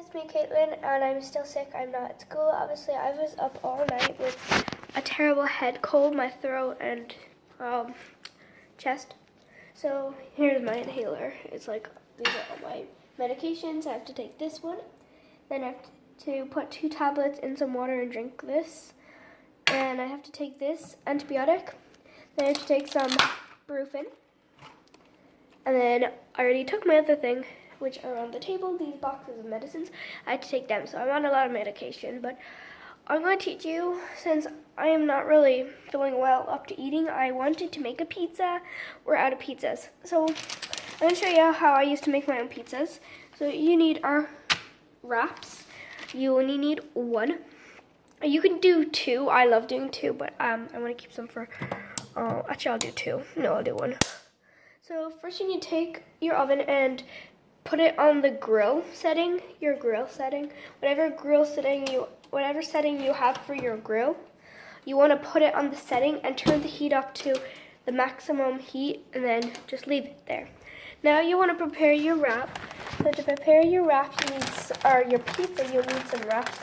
It's me, Caitlin, and I'm still sick. I'm not at school. Obviously, I was up all night with a terrible head cold, my throat and chest. So here's my inhaler. It's like, these are all my medications. I have to take this one. Then I have to put 2 tablets in some water and drink this. And I have to take this antibiotic. Then I have to take some Brufen. And then I already took my other thing, which are on the table, these boxes of medicines. I had to take them, so I'm on a lot of medication. But I'm going to teach you, since I am not really feeling well up to eating, I wanted to make a pizza. We're out of pizzas. So I'm going to show you how I used to make my own pizzas. So you need our wraps. You only need 1. You can do 2. I love doing 2, but I want to keep some for, actually I'll do 2. No, I'll do 1. So first you need to take your oven and put it on the grill setting, your grill setting. Whatever setting you have for your grill, you want to put it on the setting and turn the heat up to the maximum heat and then just leave it there. Now you want to prepare your wrap. So to prepare your wrap, your pizza, you'll need some wraps.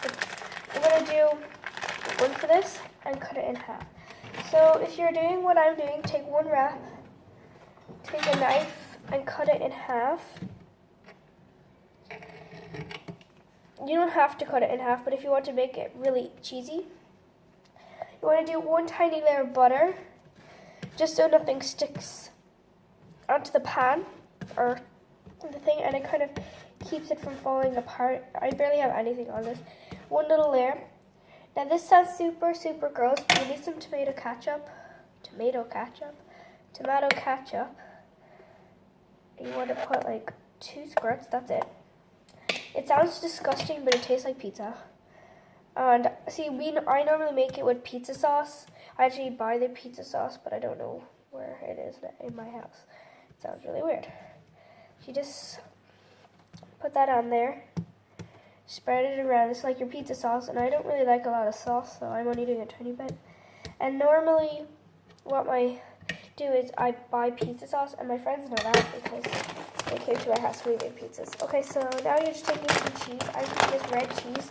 I'm going to do 1 for this and cut it in half. So if you're doing what I'm doing, take 1 wrap, take a knife and cut it in half. You don't have to cut it in half, but if you want to make it really cheesy, you want to do 1 tiny layer of butter, just so nothing sticks onto the pan or the thing, and it kind of keeps it from falling apart. I barely have anything on this. 1 little layer. Now this sounds super, super gross, but you need some tomato ketchup. You want to put like 2 squirts, that's it. It sounds disgusting, but it tastes like pizza. And see, I normally make it with pizza sauce. I actually buy the pizza sauce, but I don't know where it is in my house. It sounds really weird. You just put that on there, spread it around. It's like your pizza sauce, and I don't really like a lot of sauce, so I'm only doing a tiny bit. And normally, what I do is I buy pizza sauce, and my friends know that because they came to our house, we made pizzas. Okay, so now you're just taking some cheese. I'm using this red cheese.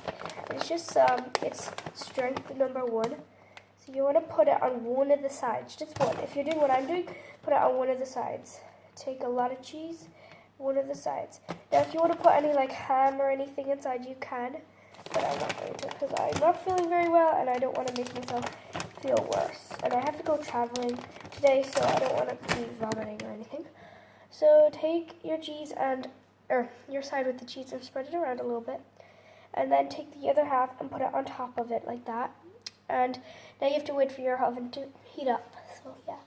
It's just, it's strength number 1. So you want to put it on 1 of the sides, just 1. If you're doing what I'm doing, put it on 1 of the sides. Take a lot of cheese, 1 of the sides. Now if you want to put any like ham or anything inside, you can, but I'm not going to because I'm not feeling very well and I don't want to make myself feel worse. And I have to go traveling today, so I don't want to be vomiting or anything. So take your cheese or your side with the cheese and spread it around a little bit. And then take the other half and put it on top of it like that. And now you have to wait for your oven to heat up. So yeah.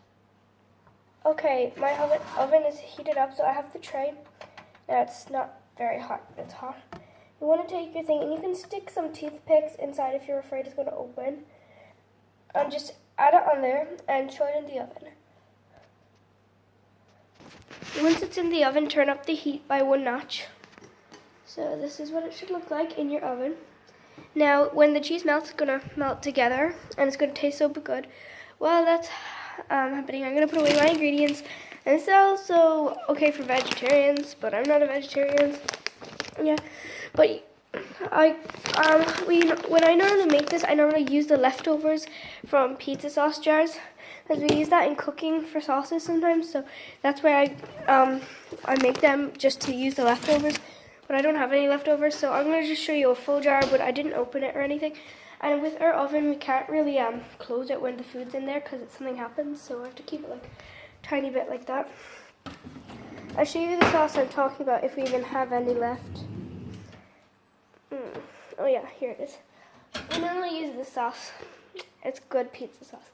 Okay, my oven is heated up, so I have the tray. Now it's not very hot, it's hot. You want to take your thing and you can stick some toothpicks inside if you're afraid it's going to open. And just add it on there and throw it in the oven. Once it's in the oven, turn up the heat by 1 notch. So this is what it should look like in your oven. Now, when the cheese melts, it's going to melt together, and it's going to taste so good. While that's happening, I'm going to put away my ingredients. And it's also okay for vegetarians, but I'm not a vegetarian. Yeah, but when I normally make this, I normally use the leftovers from pizza sauce jars. Because we use that in cooking for sauces sometimes, so that's why I make them just to use the leftovers. But I don't have any leftovers, so I'm going to just show you a full jar, but I didn't open it or anything. And with our oven, we can't really close it when the food's in there because something happens, so I have to keep it like a tiny bit like that. I'll show you the sauce I'm talking about if we even have any left. Oh yeah, here it is. We normally use this sauce. It's good pizza sauce.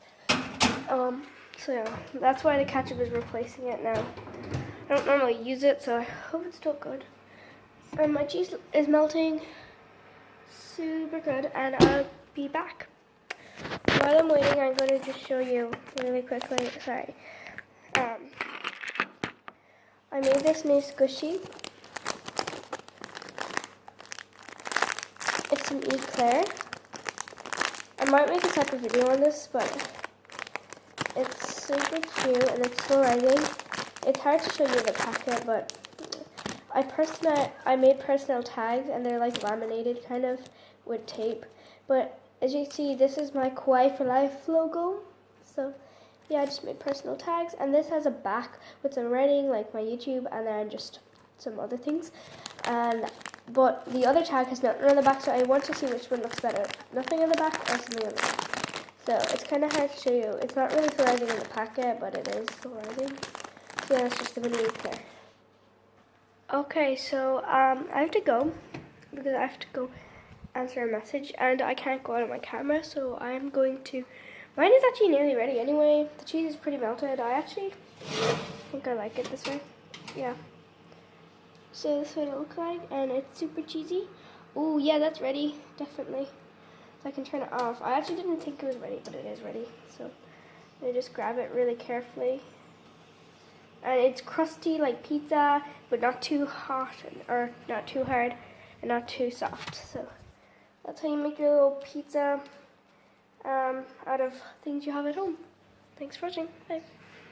So yeah, that's why the ketchup is replacing it now. I don't normally use it, so I hope it's still good. And my cheese is melting super good, and I'll be back. While I'm waiting, I'm going to just show you really quickly. Sorry. I made this new squishy. It's some eclair. I might make a separate video on this, but it's super cute and it's so rising. It's hard to show you the packet, but I made personal tags, and they're like laminated kind of with tape. But as you can see, this is my Kauai for Life logo. So yeah, I just made personal tags, and this has a back with some writing like my YouTube, and then just some other things. But the other tag has nothing on the back, so I want to see which one looks better. Nothing on the back or something on the back. So it's kind of hard to show you. It's not really arriving in the packet, but it is arriving. So yeah, that's just the video there. Okay, so I have to go because I have to go answer a message, and I can't go out of my camera, so I'm going to. Mine is actually nearly ready anyway. The cheese is pretty melted. I actually think I like it this way. Yeah. So this is what it looks like, and it's super cheesy. Oh yeah, that's ready, definitely. So I can turn it off. I actually didn't think it was ready, but it is ready. So I just grab it really carefully. And it's crusty like pizza, but not too hot or not too hard and not too soft. So that's how you make your little pizza out of things you have at home. Thanks for watching. Bye.